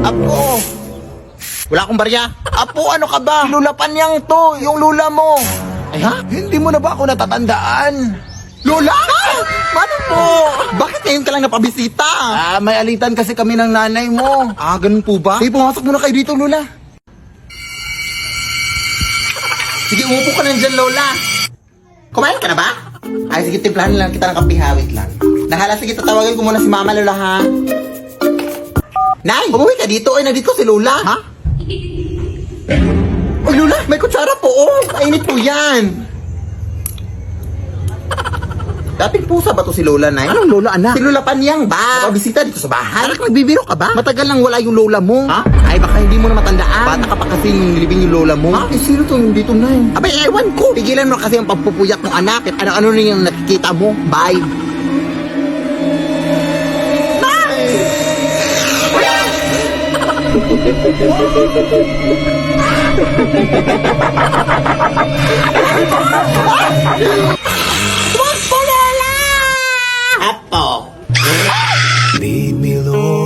Apo! Wala akong barya. Apo, ano ka ba? Lula Panyang to, yung lula mo. Ay ha? Hindi mo na ba ako natatandaan? Lola! Mano po? Bakit ngayon ka lang napabisita? May alitan kasi kami ng nanay mo. Ganun po ba? Sige, pumasok muna kayo dito, Lola. Sige, umupo ka na dyan, Lola. Kumain ka na ba? Ay, sige, timplahan lang kita ng kapihawit lang. Nahala, sige, tatawagan ko muna si Mama, Lola, ha? Nay, umuwi ka dito. Ay, nandito si Lola. Ha? Uy, Lola, may kutsara po, oh. Kainit po yan. Dating pusa ba to si Lola, Nay? Anong Lola, anak? Si Lola Panyang ba? Napabisita dito sa bahay? Anak, nagbibiro ka ba? Matagal lang wala yung Lola mo. Ha? Ay, baka hindi mo na matandaan. Bata ka pa kasi yung nilibing yung Lola mo. Ha? Eh, sino to yung dito, Nay? Abay, ewan ko. Pigilan mo kasi ang pagpupuyat ng anak. Ano-ano na yung nakikita mo. Bye. Wag po, Lola! Apo! Lead me, Lord.